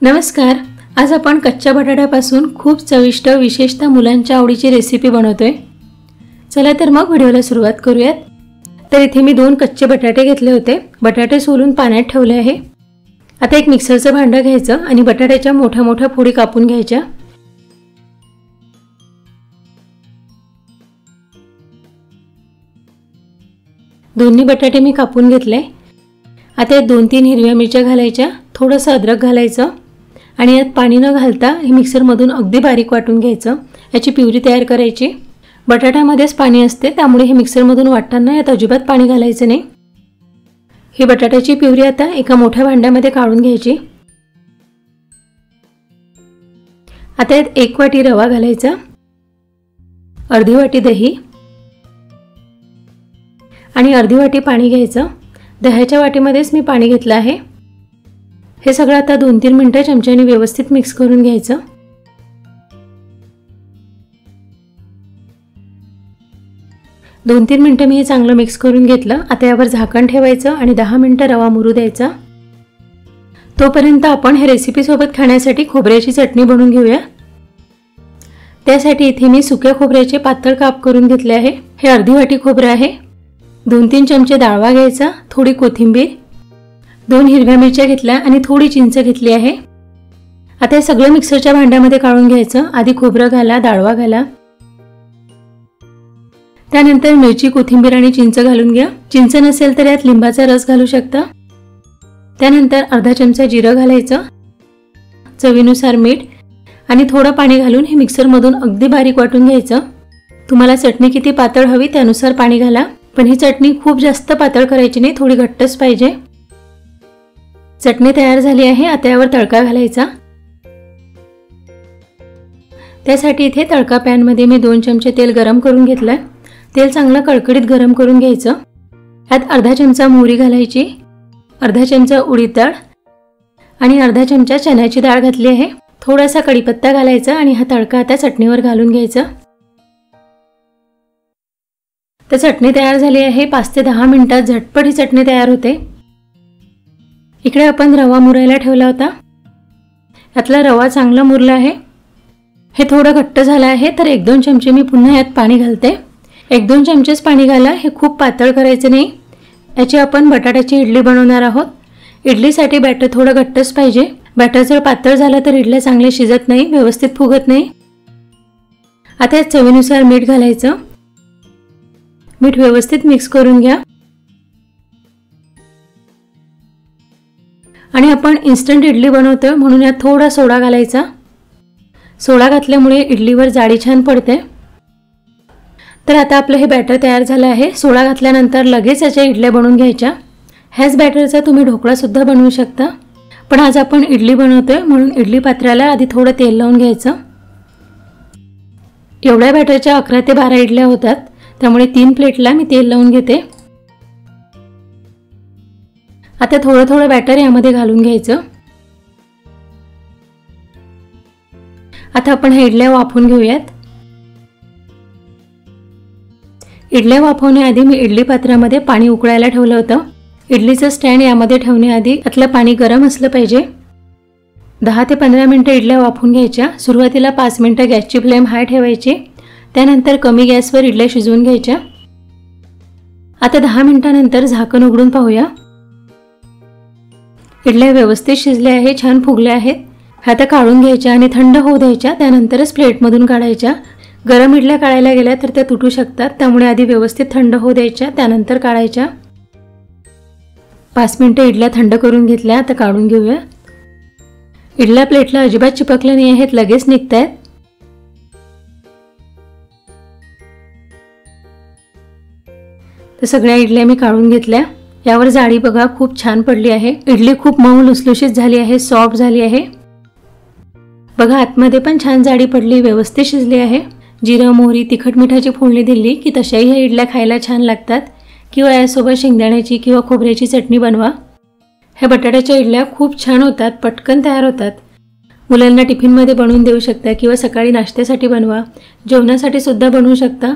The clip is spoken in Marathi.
नमस्कार। आज आपण कच्च्या बटाट्यापासून खूप चविष्ट विशेषतः मुलांच्या आवडीची रेसिपी बनवतोय। चला तर मग व्हिडिओला सुरुवात करूयात। तर इथे मी 2 कच्चे बटाटे घेतले होते। बटाटे सोलून पाण्यात ठेवले आहे। आता एक मिक्सरचं भांडं घ्यायचं आणि बटाट्याच्या मोठ्या मोठ्या फोडी कापून घ्यायच्या। दोन्ही बटाटे मी कापून घेतले। आता 2-3 हिरव्या मिरच्या घालायच्या, थोडंसं अद्रक घालायचं आणि यात पाणी न घालता हे मिक्सर मधून अगदी बारीक वाटून घ्यायचं। याची प्युरी तयार करायची। बटाट्यामध्येच पाणी असते, त्यामुळे हे मिक्सर मधून वाटताना यात अजिबात पाणी घालायचं नाही। ही बटाट्याची प्युरी आता एका मोठ्या भांड्यामध्ये काढून घ्यायची। आता यात 1 वाटी रवा घालायचा, अर्धी वाटी दही आणि अर्धी वाटी पाणी घ्यायचं। दह्याच्या वाटीमध्येच मी पाणी घेतलं आहे। हे सगळं आता 2-3 मिनिटं चमच्याने व्यवस्थित मिक्स करून घ्यायचं। 2-3 मिनिटं मी हे चांगलं मिक्स करून घेतलं। आता यावर झाकण ठेवायचं आणि 10 मिनिटं रवा मुरू द्यायचा। तोपर्यंत आपण हे रेसिपी सोबत खाण्यासाठी खोबऱ्याची चटणी बनवून घेऊया। त्यासाठी इथे मी सुक्या खोबऱ्याचे पातळ काप करून घेतले आहे। हे अर्धी वाटी खोबरं आहे। 2-3 चमचे डाळवा घ्यायचा, थोडी कोथिंबीर, 2 हिरव्या मिरच्या घेतल्या आणि थोडी चिंच घेतली आहे। आता हे सगळं मिक्सरच्या भांड्यामध्ये काढून घ्यायचं। आधी खोबरं घाला, डाळवा घाला, त्यानंतर मिरची, कोथिंबीर आणि चिंच घालून घ्या। चिंच नसेल तर यात लिंबाचा रस घालू शकता। त्यानंतर अर्धा चमचा जिरं घालायचं, चवीनुसार मीठ आणि थोडं पाणी घालून हे मिक्सर मधून अगदी बारीक वाटून घ्यायचं। तुम्हाला चटणी किती पातळ हवी त्यानुसार पाणी घाला, पण ही चटणी खूप जास्त पातळ करायची नाही, थोडी घट्टच पाहिजे। चटणी तयार झाली आहे। आता यावर तडका घालायचा। त्यासाठी इथे तडका पॅन मध्ये मी 2 चमचे तेल गरम करून घेतलंय। तेल चांगलं कळकळीत गरम करून घ्यायचं। यात अर्धा चमचा मोहरी घालायची, अर्धा चमचा उडीद डाळ आणि अर्धा चमचा चण्याची डाळ घातली आहे। थोडासा कढीपत्ता घालायचा आणि हा तडका आता चटणीवर घालून घ्यायचा। तर चटणी तयार झाली आहे। 5 ते 10 मिनिटात झटपट ही चटणी तयार होते। इकडे आपण रवा मुरायला ठेवला होता। यातला रवा चांगला मुरला आहे। हे थोडं घट्ट झालं आहे, तर 1-2 चमचे मी पुन्हा यात पाणी घालते। 1-2 चमचेच पाणी घाला, हे खूप पातळ करायचं नाही। याची आपण बटाट्याची इडली बनवणार आहोत। इडलीसाठी बॅटर थोडं घट्टच पाहिजे। बॅटर जर पातळ झालं तर इडल्या चांगले शिजत नाही, व्यवस्थित फुगत नाही। आता यात चवीनुसार मीठ घालायचं। मीठ व्यवस्थित मिक्स करून घ्या आणि आपण इन्स्टंट इडली बनवतोय म्हणून यात थोडा सोडा घालायचा। सोडा घातल्यामुळे इडलीवर जाडी छान पडते। तर आता आपलं हे बॅटर तयार झालं आहे। सोडा घातल्यानंतर लगेच याच्या इडल्या बनवून घ्यायच्या। ह्याच बॅटरचा तुम्ही ढोकळा सुद्धा बनवू शकता, पण आज आपण इडली बनवतोय म्हणून इडली पात्राला आधी थोडं तेल लावून घ्यायचं। एवढ्या बॅटरच्या 11 ते 12 इडल्या होतात, त्यामुळे 3 प्लेटला मी तेल लावून घेते। आता थोडं थोडं बॅटर यामध्ये घालून घ्यायचं। आता आपण हे इडल्या वाफवून घेऊयात। इडल्या वाफवण्याआधी मी इडली पात्रामध्ये पाणी उकळायला ठेवलं होतं। इडलीचं स्टँड यामध्ये ठेवण्याआधी यातलं पाणी गरम असलं पाहिजे। 10 ते 15 मिनिटं इडल्या वाफवून घ्यायच्या। सुरुवातीला 5 मिनिटं गॅसची फ्लेम हाय ठेवायची, त्यानंतर कमी गॅसवर इडल्या शिजवून घ्यायच्या। आता 10 मिनिटांनंतर झाकण उघडून पाहूया। इडल्या व्यवस्थित शिजल्या आहे, छान फुगल्या आहेत। आता काढून घ्यायच्या आणि थंड होऊ द्यायच्या, त्यानंतरच प्लेटमधून काढायच्या। गरम इडल्या काढायला गेल्या तर त्या तुटू शकतात, त्यामुळे आधी व्यवस्थित थंड होऊ द्यायच्या, त्यानंतर काढायच्या। 5 मिनिटं इडल्या थंड करून घेतल्या। आता काढून घेऊया। इडल्या प्लेटला अजिबात चिपकल्या नाही आहेत, लगेच निघतायत। तर सगळ्या इडल्या मी काढून घेतल्या। यावर जाळी बघा खूप छान पडली आहे। इडली खूप मऊ लुसलुशीत झाली आहे, सॉफ्ट झाली आहे। बघा आतमध्ये पण छान जाळी पडली, व्यवस्थित शिजली आहे। जिरं, मोहरी, तिखट मिठाची फोडणी दिली की तशाही ह्या इडल्या खायला छान लागतात, किंवा यासोबत शेंगदाण्याची किंवा खोबऱ्याची चटणी बनवा। ह्या बटाट्याच्या इडल्या खूप छान होतात, पटकन तयार होतात। मुलांना टिफिनमध्ये बनवून देऊ शकता किंवा सकाळी नाश्त्यासाठी बनवा, जेवणासाठी सुद्धा बनवू शकता।